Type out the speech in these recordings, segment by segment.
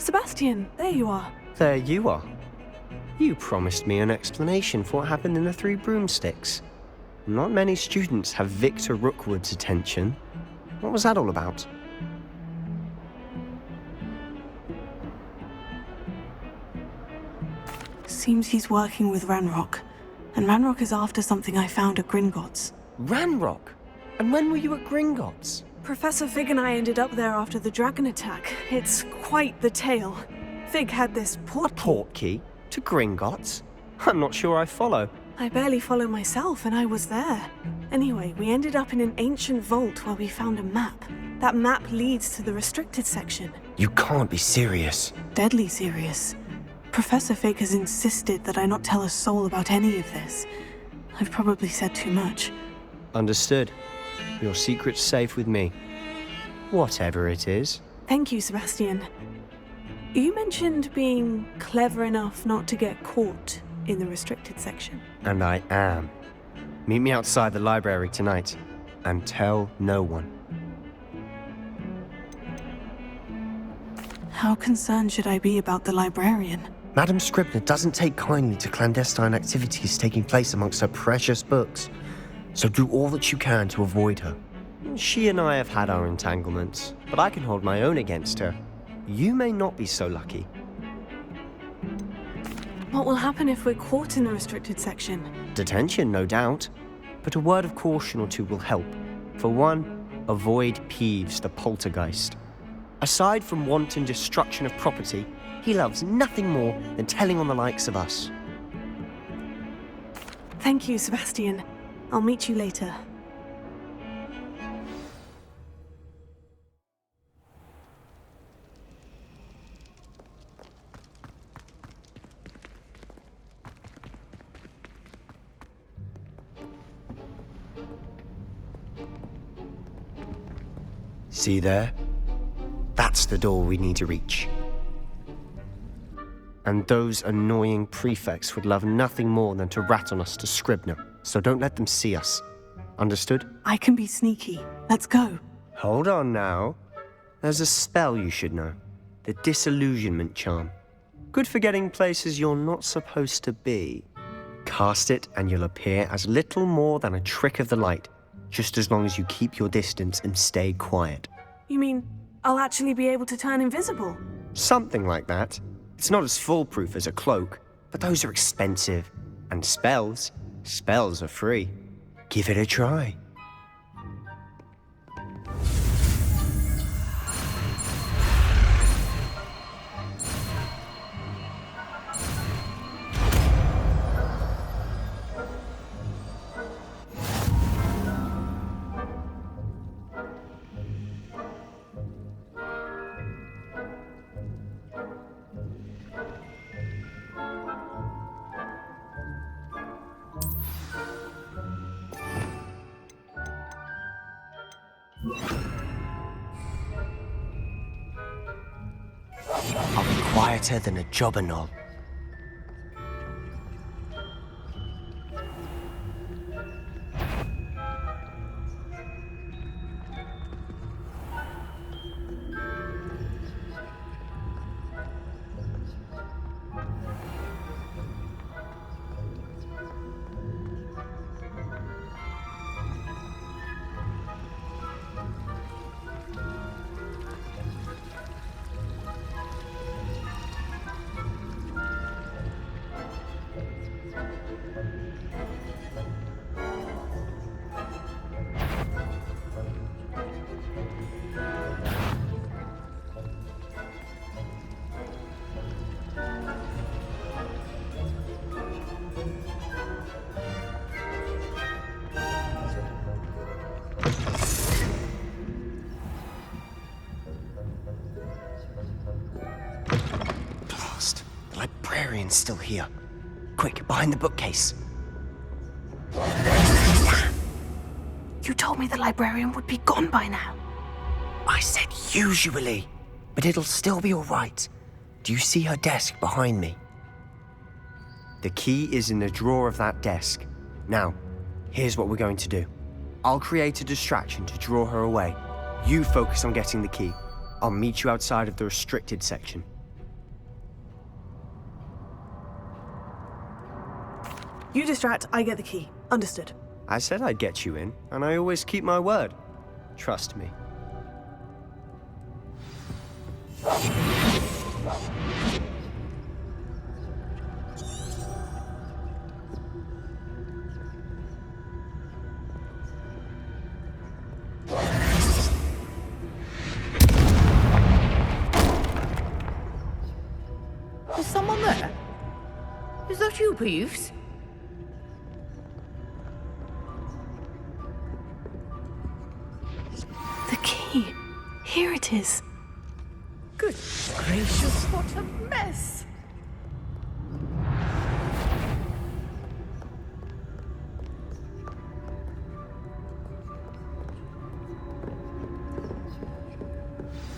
Sebastian, there you are. There you are. You promised me an explanation for what happened in the Three Broomsticks. Not many students have Victor Rookwood's attention. What was that all about? Seems he's working with Ranrock. And Ranrock is after something I found at Gringotts. Ranrock? And when were you at Gringotts? Professor Fig and I ended up there after the dragon attack. It's quite the tale. Fig had this portkey. Portkey? To Gringotts? I'm not sure I follow. I barely follow myself, and I was there. Anyway, we ended up in an ancient vault where we found a map. That map leads to the restricted section. You can't be serious. Deadly serious. Professor Fig has insisted that I not tell a soul about any of this. I've probably said too much. Understood. Your secret's safe with me. Whatever it is. Thank you, Sebastian. You mentioned being clever enough not to get caught in the restricted section. And I am. Meet me outside the library tonight, and tell no one. How concerned should I be about the librarian? Madam Scribner doesn't take kindly to clandestine activities taking place amongst her precious books, so do all that you can to avoid her. She and I have had our entanglements, but I can hold my own against her. You may not be so lucky. What will happen if we're caught in the restricted section? Detention, no doubt, but a word of caution or two will help. For one, avoid Peeves the poltergeist. Aside from wanton destruction of property, he loves nothing more than telling on the likes of us. Thank you, Sebastian. I'll meet you later. See there? That's the door we need to reach. And those annoying prefects would love nothing more than to rat on us to Scribner, so don't let them see us. Understood? I can be sneaky. Let's go. Hold on now. There's a spell you should know. The Disillusionment Charm. Good for getting places you're not supposed to be. Cast it and you'll appear as little more than a trick of the light, just as long as you keep your distance and stay quiet. You mean I'll actually be able to turn invisible? Something like that. It's not as foolproof as a cloak, but those are expensive. And spells are free. Give it a try. I'll be quieter than a jobberknoll. Librarian's still here. Quick, behind the bookcase. You told me the librarian would be gone by now. I said usually, but it'll still be all right. Do you see her desk behind me? The key is in the drawer of that desk. Now, here's what we're going to do. I'll create a distraction to draw her away. You focus on getting the key. I'll meet you outside of the restricted section. You distract, I get the key. Understood. I said I'd get you in, and I always keep my word. Trust me. Is someone there? Is that you, Peeves? The key. Here it is. Good gracious, what a mess!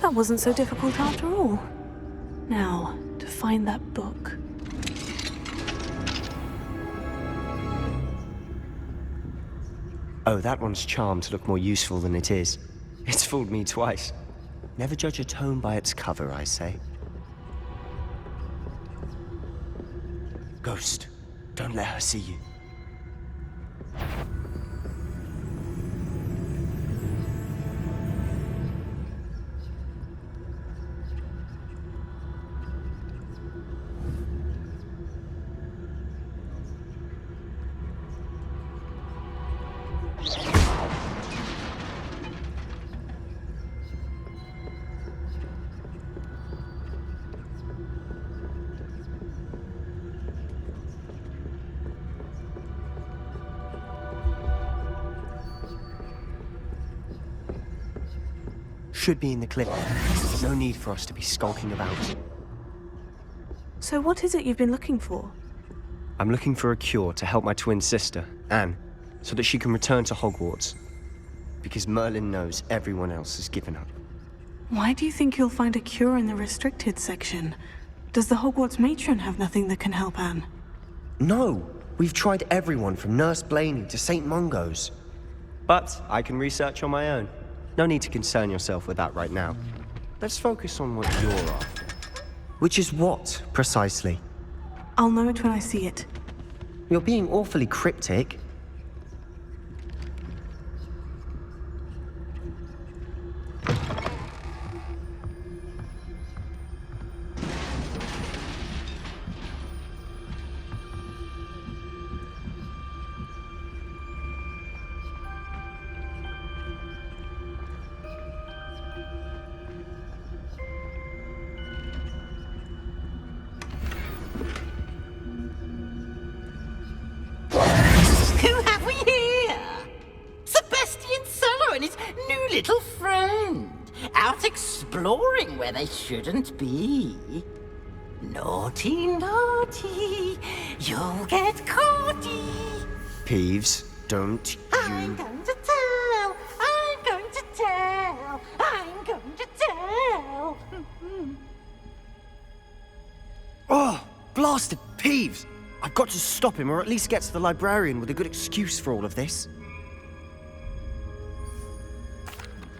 That wasn't so difficult after all. Now, to find that book. Oh, that one's charmed to look more useful than it is. It's fooled me twice. Never judge a tome by its cover, I say. Ghost, don't let her see you. Should be in the clip. No need for us to be skulking about. So what is it you've been looking for? I'm looking for a cure to help my twin sister, Anne, so that she can return to Hogwarts. Because Merlin knows everyone else has given up. Why do you think you'll find a cure in the restricted section? Does the Hogwarts matron have nothing that can help Anne? No! We've tried everyone from Nurse Blaney to St. Mungo's. But I can research on my own. No need to concern yourself with that right now. Let's focus on what you're after. Which is what, precisely? I'll know it when I see it. You're being awfully cryptic. Who have we here? Sebastian Cello and his new little friend, out exploring where they shouldn't be. Naughty, naughty, you'll get caughty. Peeves, don't I'm you... going to tell, I'm going to tell, I'm going to tell. Oh, blasted Peeves! I've got to stop him, or at least get to the librarian with a good excuse for all of this.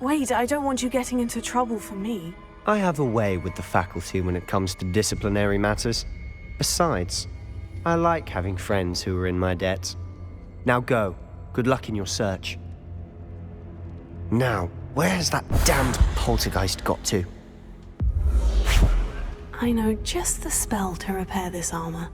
Wait, I don't want you getting into trouble for me. I have a way with the faculty when it comes to disciplinary matters. Besides, I like having friends who are in my debt. Now go. Good luck in your search. Now, where's that damned poltergeist got to? I know just the spell to repair this armor.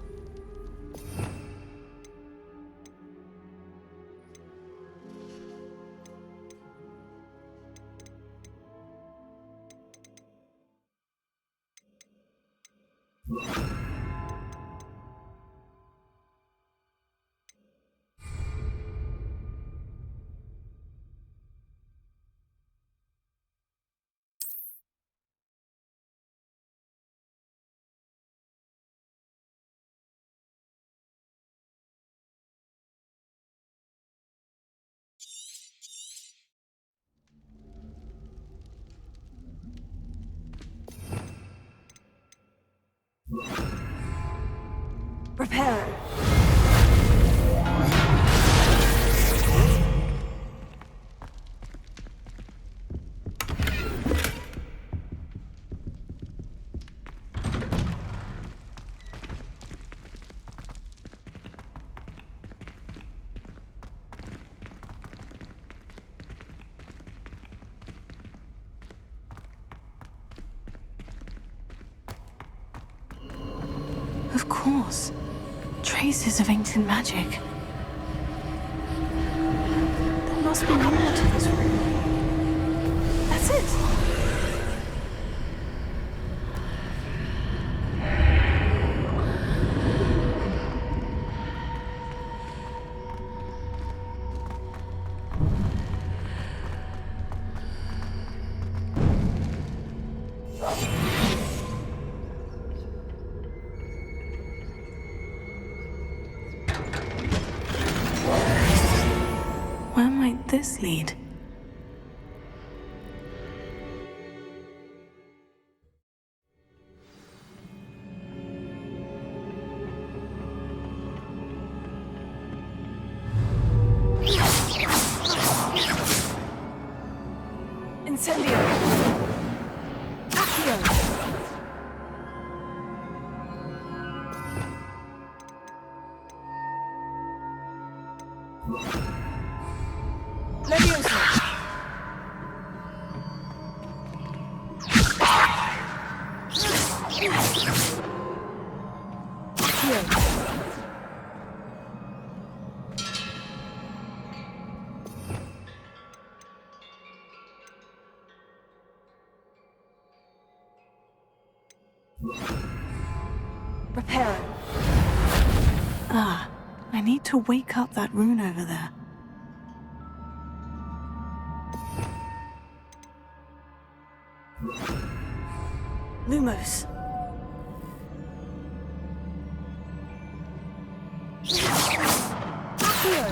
Repair it. course. Traces of ancient magic. There must be more to this room. That's it. Where might this lead? Incendio! Accio! Leviosa! Accio! Reparo. Ah, I need to wake up that rune over there. Lumos. Accio.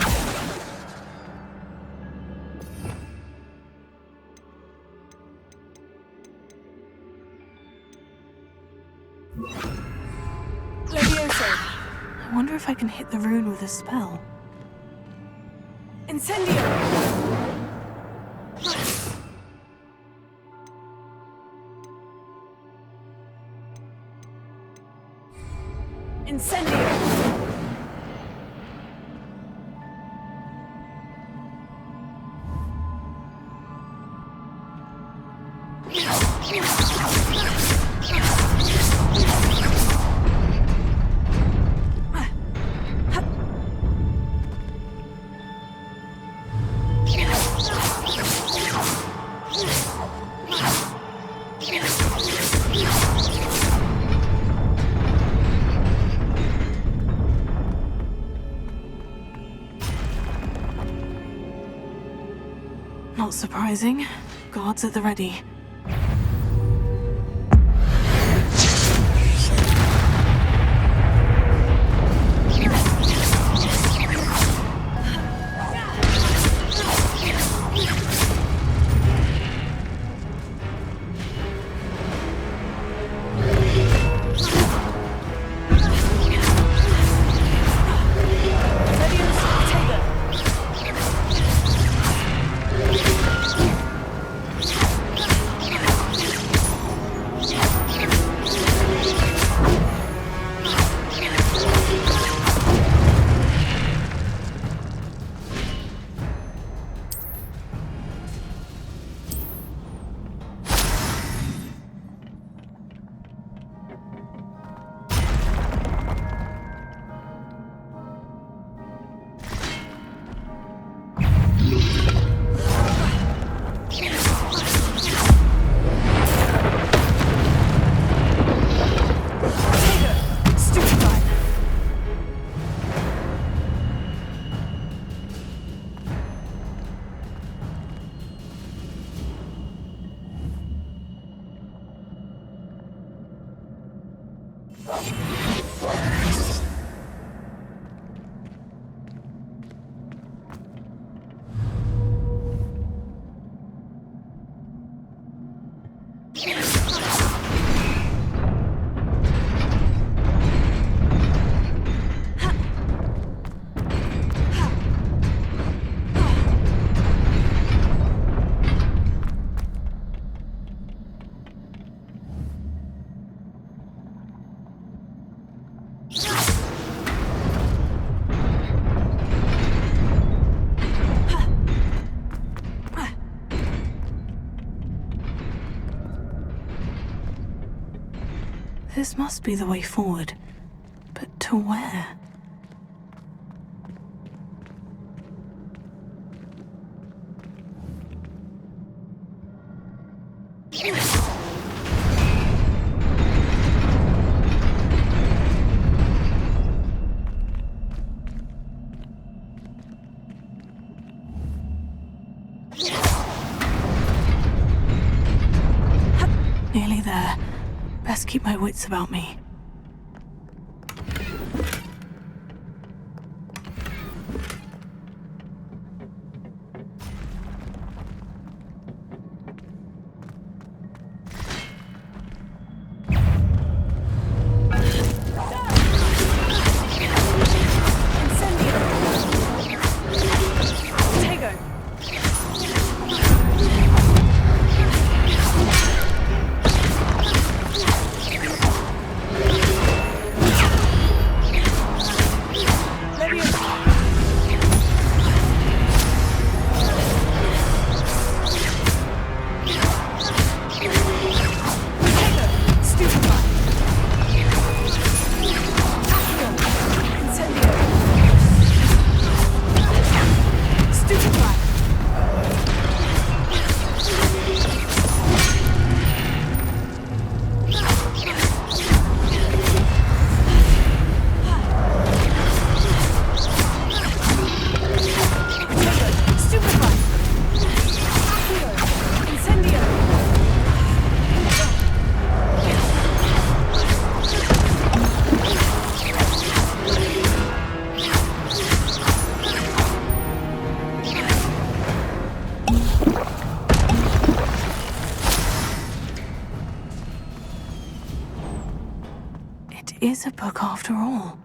Levioso. I wonder if I can hit the rune with a spell. Incendio! Incendio! Not surprising. Guards at the ready. This must be the way forward. To where? Nearly there. Best keep my wits about me. Is a book after all.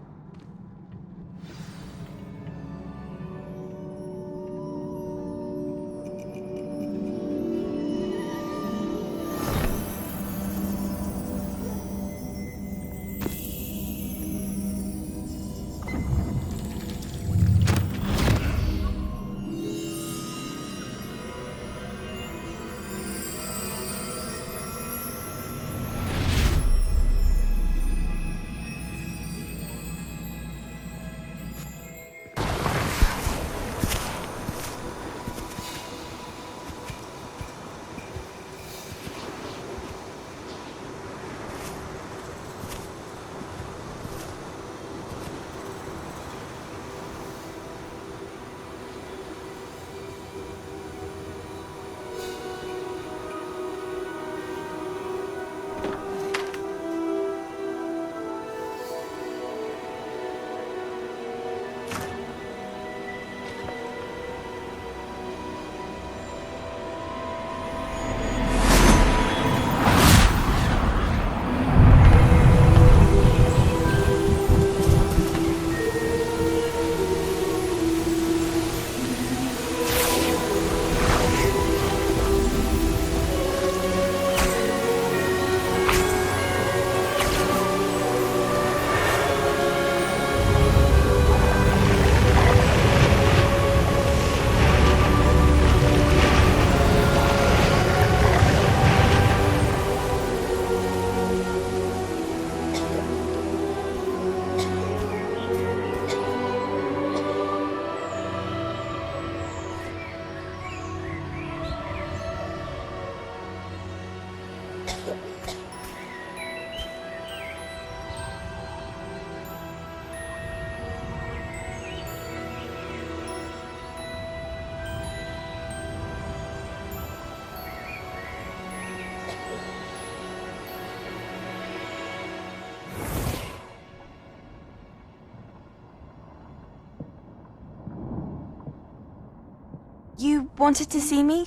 You wanted to see me?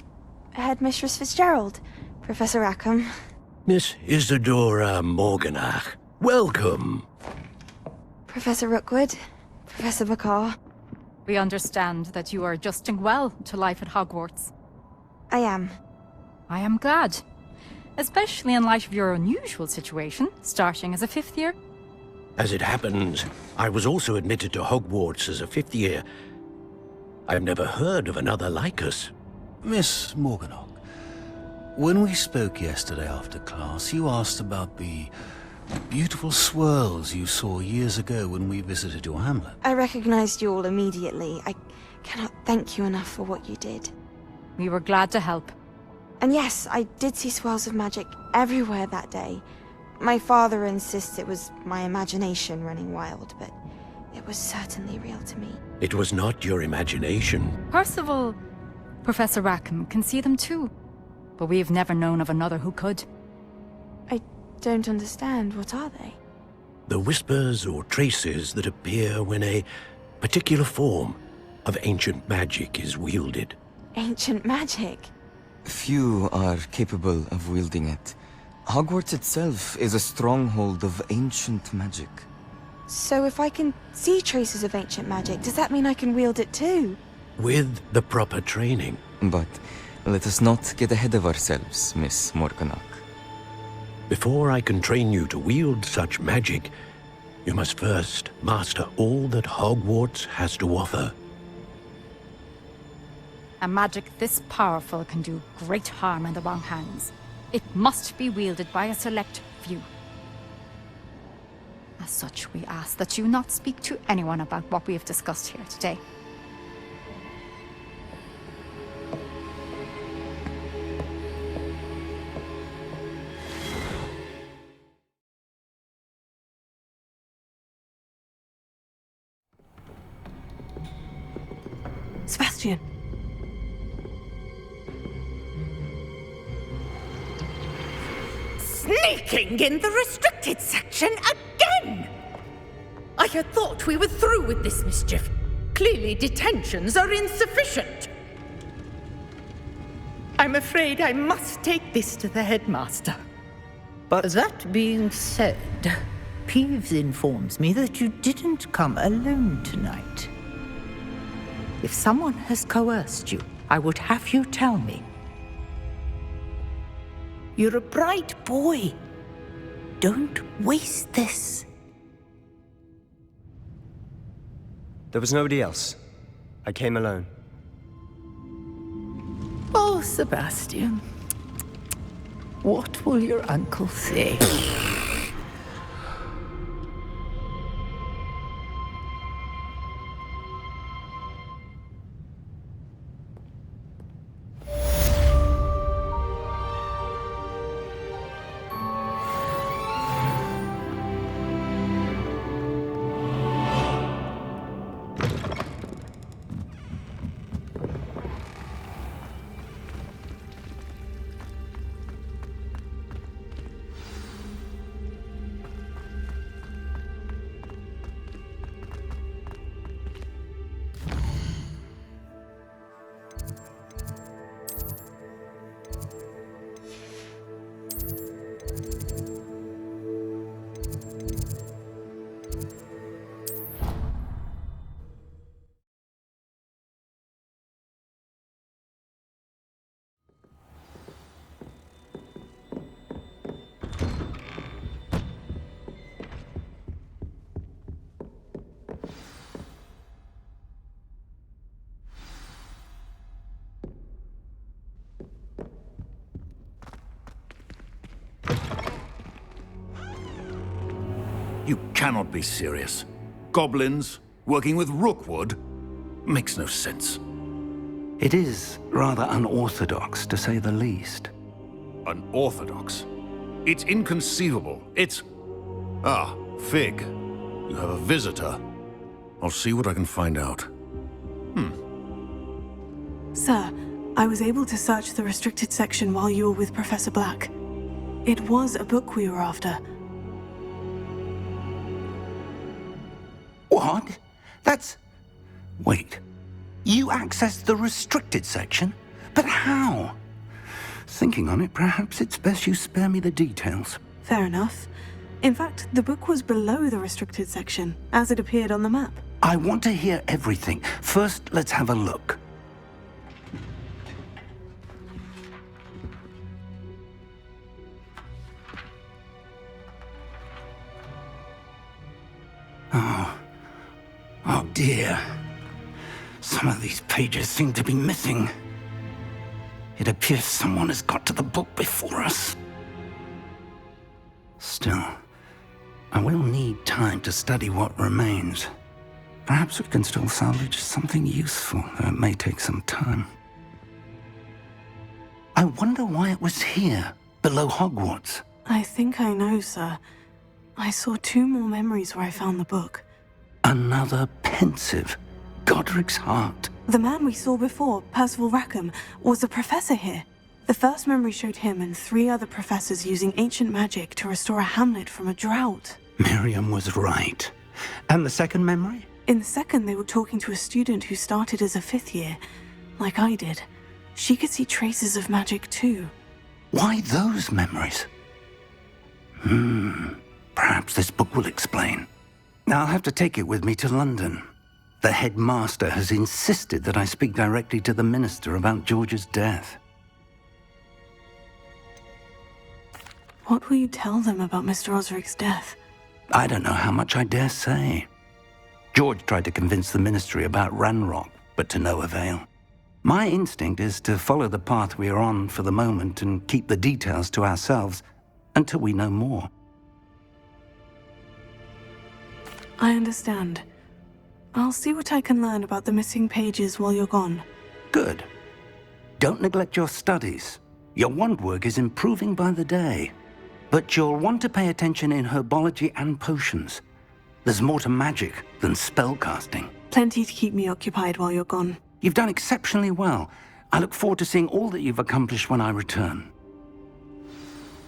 Headmistress Fitzgerald, Professor Rackham. Miss Isadora Morganach, welcome. Professor Rookwood, Professor McCaw. We understand that you are adjusting well to life at Hogwarts. I am. I am glad. Especially in light of your unusual situation, starting as a fifth year. As it happens, I was also admitted to Hogwarts as a fifth year. I've never heard of another like us. Miss Morganach, when we spoke yesterday after class, you asked about the Beautiful swirls you saw years ago when we visited your hamlet. I recognized you all immediately. I cannot thank you enough for what you did. We were glad to help. And yes, I did see swirls of magic everywhere that day. My father insists it was my imagination running wild, but it was certainly real to me. It was not your imagination. Percival, Professor Rackham can see them too. But we've never known of another who could. I don't understand. What are they? The whispers or traces that appear when a particular form of ancient magic is wielded. Ancient magic? Few are capable of wielding it. Hogwarts itself is a stronghold of ancient magic. So if I can see traces of ancient magic, does that mean I can wield it too? With the proper training. But let us not get ahead of ourselves, Miss Morganach. Before I can train you to wield such magic, you must first master all that Hogwarts has to offer. A magic this powerful can do great harm in the wrong hands. It must be wielded by a select few. As such, we ask that you not speak to anyone about what we have discussed here today. Sebastian. Sneaking in the restricted section again! I had thought we were through with this mischief. Clearly detentions are insufficient. I'm afraid I must take this to the headmaster. But that being said, Peeves informs me that you didn't come alone tonight. If someone has coerced you, I would have you tell me. You're a bright boy. Don't waste this. There was nobody else. I came alone. Oh, Sebastian. What will your uncle say? You cannot be serious. Goblins working with Rookwood? Makes no sense. It is rather unorthodox, to say the least. Unorthodox? It's inconceivable. It's... Ah, Fig. You have a visitor. I'll see what I can find out. Sir, I was able to search the restricted section while you were with Professor Black. It was a book we were after. What? That's... Wait. You accessed the restricted section? But how? Thinking on it, perhaps it's best you spare me the details. Fair enough. In fact, the book was below the restricted section, as it appeared on the map. I want to hear everything. First, let's have a look. Oh dear. Some of these pages seem to be missing. It appears someone has got to the book before us. Still, I will need time to study what remains. Perhaps we can still salvage something useful, though it may take some time. I wonder why it was here, below Hogwarts. I think I know, sir. I saw 2 more memories where I found the book. Another pensive. Godric's heart. The man we saw before, Percival Rackham, was a professor here. The first memory showed him and 3 other professors using ancient magic to restore a hamlet from a drought. Miriam was right. And the second memory? In the second, they were talking to a student who started as a 5th year, like I did. She could see traces of magic too. Why those memories? Perhaps this book will explain. I'll have to take it with me to London. The headmaster has insisted that I speak directly to the minister about George's death. What will you tell them about Mr. Osric's death? I don't know how much I dare say. George tried to convince the ministry about Ranrock, but to no avail. My instinct is to follow the path we are on for the moment and keep the details to ourselves until we know more. I understand. I'll see what I can learn about the missing pages while you're gone. Good. Don't neglect your studies. Your wand work is improving by the day. But you'll want to pay attention in herbology and potions. There's more to magic than spellcasting. Plenty to keep me occupied while you're gone. You've done exceptionally well. I look forward to seeing all that you've accomplished when I return.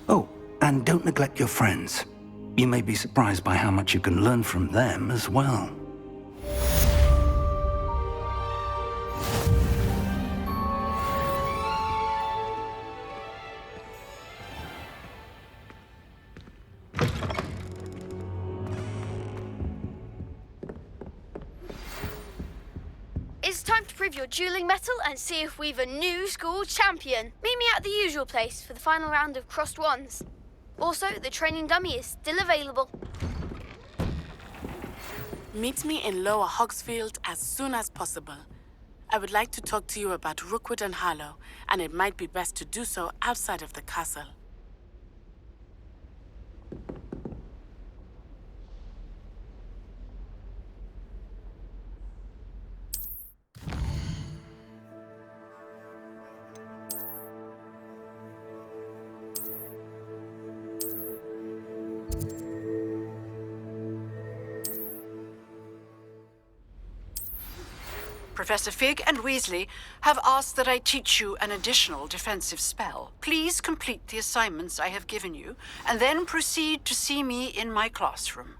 Oh, and don't neglect your friends. You may be surprised by how much you can learn from them as well. It's time to prove your dueling mettle and see if we've a new school champion. Meet me at the usual place for the final round of crossed wands. Also, the training dummy is still available. Meet me in Lower Hogsfield as soon as possible. I would like to talk to you about Rookwood and Harlow, and it might be best to do so outside of the castle. Professor Fig and Weasley have asked that I teach you an additional defensive spell. Please complete the assignments I have given you, and then proceed to see me in my classroom.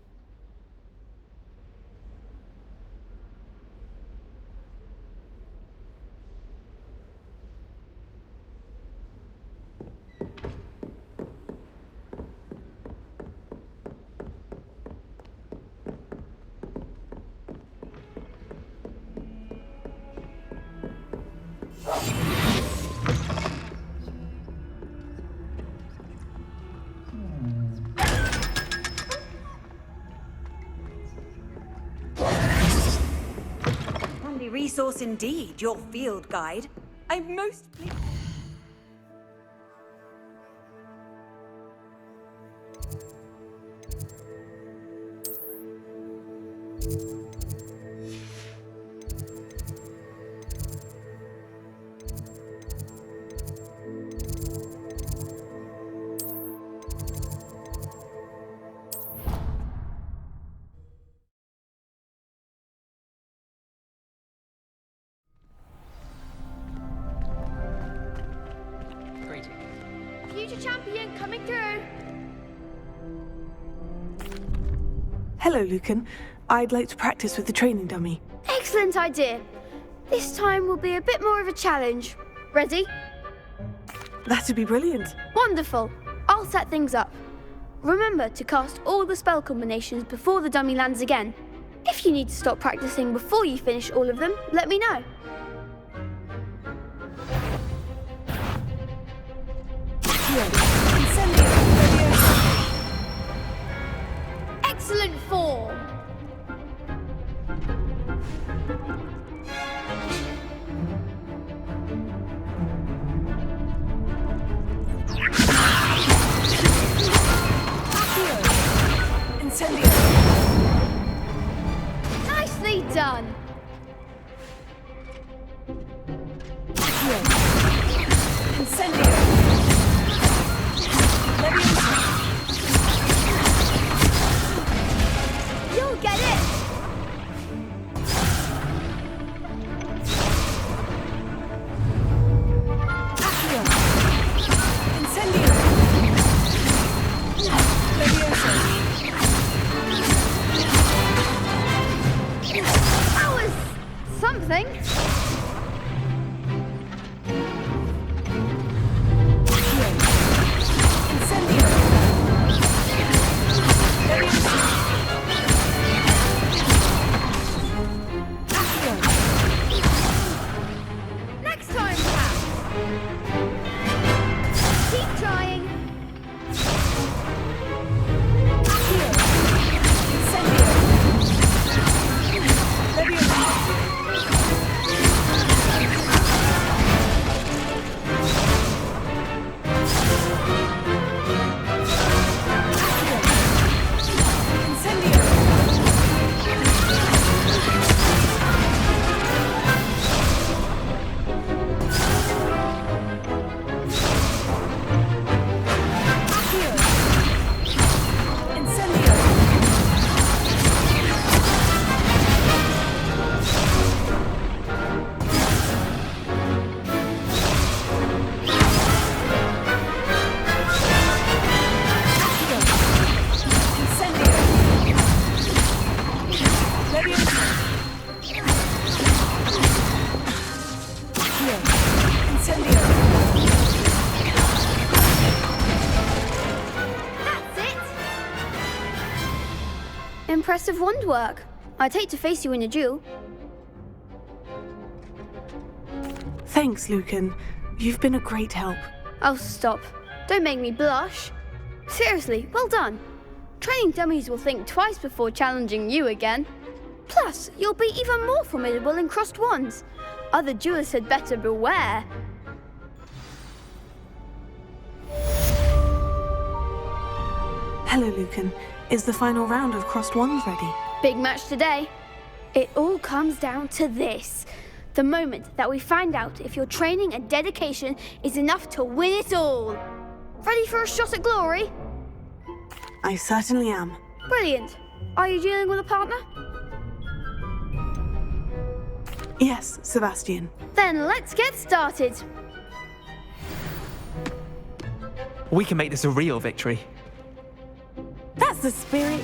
Resource indeed, your field guide. I'm most pleased. Future champion coming through. Hello, Lucan. I'd like to practice with the training dummy. Excellent idea. This time will be a bit more of a challenge. Ready? That'd be brilliant. Wonderful. I'll set things up. Remember to cast all the spell combinations before the dummy lands again. If you need to stop practicing before you finish all of them, let me know. Excellent form! done. Incendio. Leviosa. You'll get it! Accio. Incendio. Leviosa. That was something. Incendio. Leviosa. Accio. Next time, Pat. Keep trying. Accio. Incendio. Leviosa. Incendio. Accio. Incendio. Incendio. Leviosa. Accio. Incendio. That's it. Impressive wand work. I'd hate to face you in a duel. Thanks, Lucan. You've been a great help. Oh, stop. Don't make me blush. Seriously, well done. Training dummies will think twice before challenging you again. Plus, you'll be even more formidable in crossed wands. Other duelists had better beware. Hello, Lucan. Is the final round of crossed wands ready? Big match today. It all comes down to this. The moment that we find out if your training and dedication is enough to win it all. Ready for a shot at glory? I certainly am. Brilliant. Are you dealing with a partner? Yes, Sebastian. Then let's get started. We can make this a real victory. That's the spirit.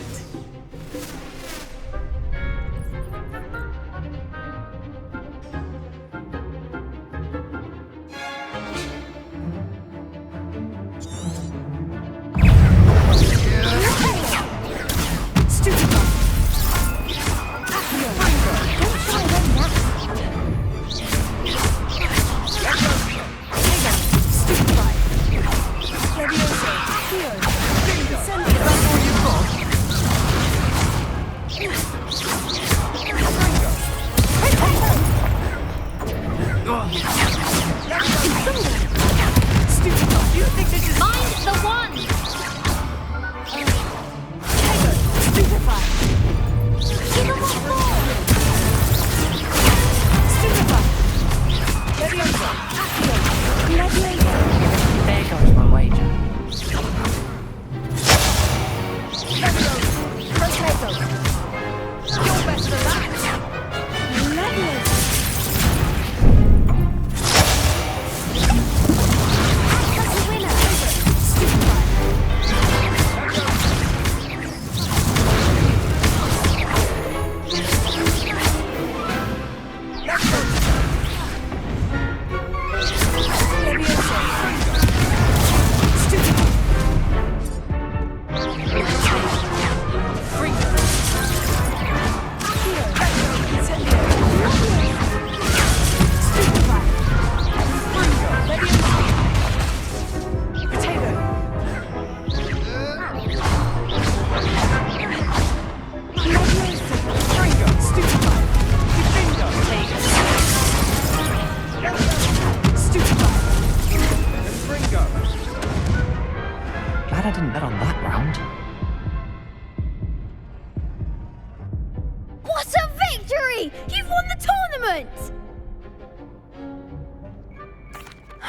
victory! You've won the tournament!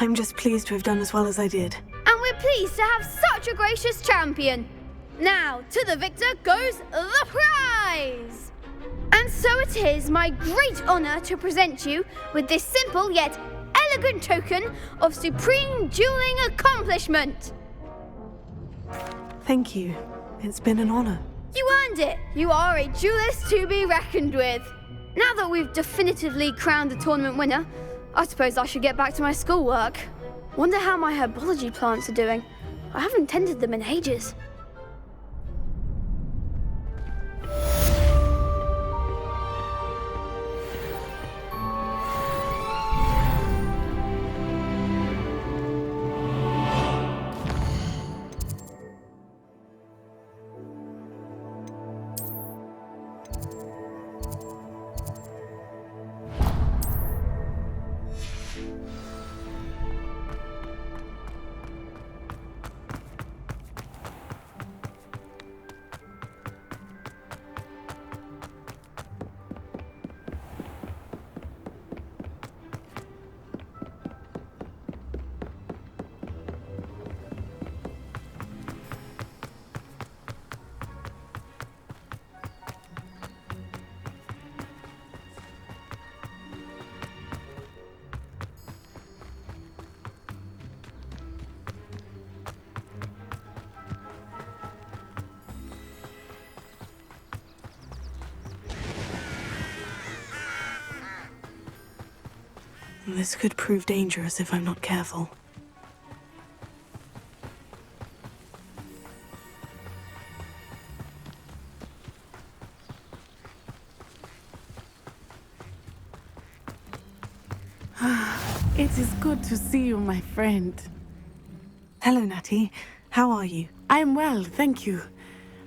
I'm just pleased to have done as well as I did. And we're pleased to have such a gracious champion. Now, to the victor goes the prize! And so it is my great honor to present you with this simple yet elegant token of supreme dueling accomplishment. Thank you. It's been an honor. You earned it. You are a duelist to be reckoned with. Now that we've definitively crowned the tournament winner, I suppose I should get back to my schoolwork. Wonder how my herbology plants are doing. I haven't tended them in ages. This could prove dangerous if I'm not careful. It is good to see you, my friend. Hello, Natty. How are you? I'm well, thank you.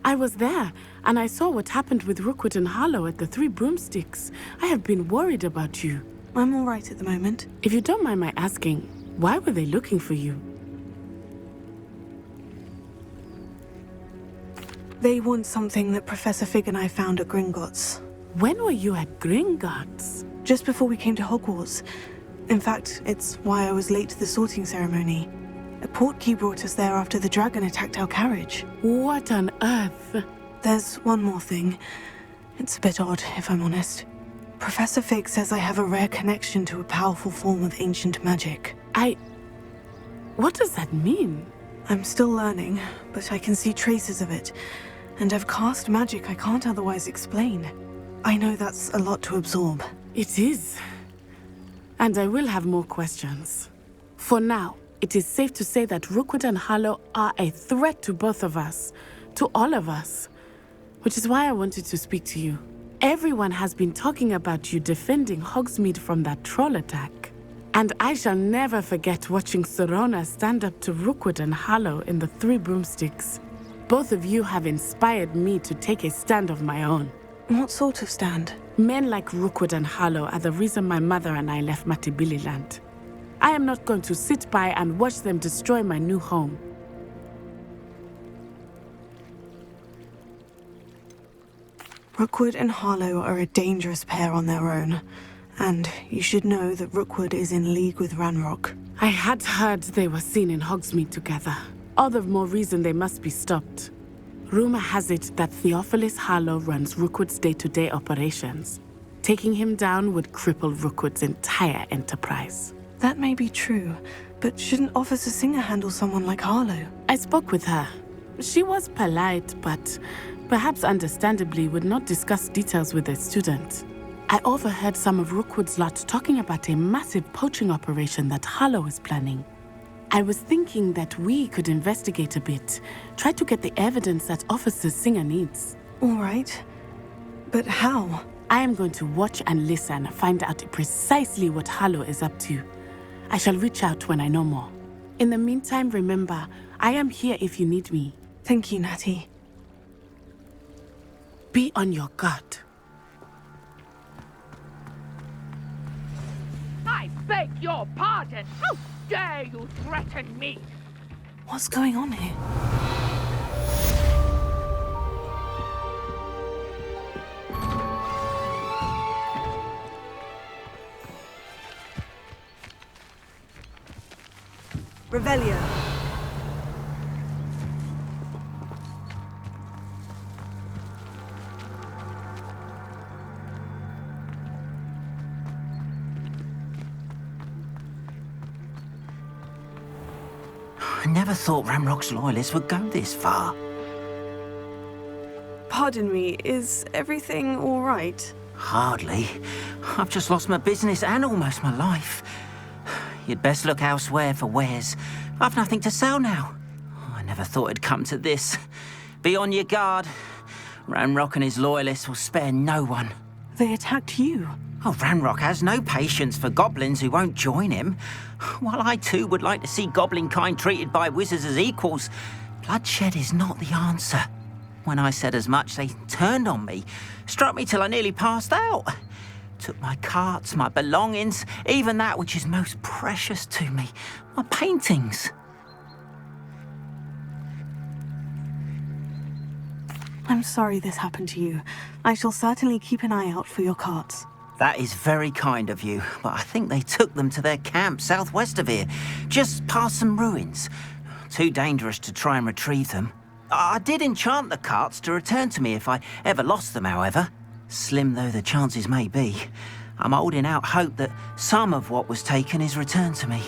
I was there, and I saw what happened with Rookwood and Harlow at the Three Broomsticks. I have been worried about you. I'm all right at the moment. If you don't mind my asking, why were they looking for you? They want something that Professor Fig and I found at Gringotts. When were you at Gringotts? Just before we came to Hogwarts. In fact, it's why I was late to the sorting ceremony. A portkey brought us there after the dragon attacked our carriage. What on earth? There's one more thing. It's a bit odd, if I'm honest. Professor Fig says I have a rare connection to a powerful form of ancient magic. What does that mean? I'm still learning, but I can see traces of it. And I've cast magic I can't otherwise explain. I know that's a lot to absorb. It is. And I will have more questions. For now, it is safe to say that Rookwood and Harlow are a threat to both of us. To all of us. Which is why I wanted to speak to you. Everyone has been talking about you defending Hogsmeade from that troll attack. And I shall never forget watching Sorona stand up to Rookwood and Harlow in the Three Broomsticks. Both of you have inspired me to take a stand of my own. What sort of stand? Men like Rookwood and Harlow are the reason my mother and I left Mattibililand. I am not going to sit by and watch them destroy my new home. Rookwood and Harlow are a dangerous pair on their own. And you should know that Rookwood is in league with Ranrock. I had heard they were seen in Hogsmeade together. All the more reason they must be stopped. Rumor has it that Theophilus Harlow runs Rookwood's day-to-day operations. Taking him down would cripple Rookwood's entire enterprise. That may be true, but shouldn't Officer Singer handle someone like Harlow? I spoke with her. She was polite, but perhaps understandably would not discuss details with a student. I overheard some of Rookwood's lot talking about a massive poaching operation that Harlow is planning. I was thinking that we could investigate a bit, try to get the evidence that Officer Singer needs. All right. But how? I am going to watch and listen, find out precisely what Harlow is up to. I shall reach out when I know more. In the meantime, remember, I am here if you need me. Thank you, Natty. Be on your guard. I beg your pardon! How dare you threaten me? What's going on here? Revelio. I never thought Ranrock's loyalists would go this far. Pardon me, is everything all right? Hardly. I've just lost my business and almost my life. You'd best look elsewhere for wares. I've nothing to sell now. I never thought it'd come to this. Be on your guard. Ranrock and his loyalists will spare no one. They attacked you. Oh, Ranrock has no patience for goblins who won't join him. While I too would like to see goblin kind treated by wizards as equals, bloodshed is not the answer. When I said as much, they turned on me, struck me till I nearly passed out. Took my carts, my belongings, even that which is most precious to me, my paintings. I'm sorry this happened to you. I shall certainly keep an eye out for your carts. That is very kind of you, but I think they took them to their camp southwest of here, just past some ruins. Too dangerous to try and retrieve them. I did enchant the carts to return to me if I ever lost them, however. Slim though the chances may be, I'm holding out hope that some of what was taken is returned to me.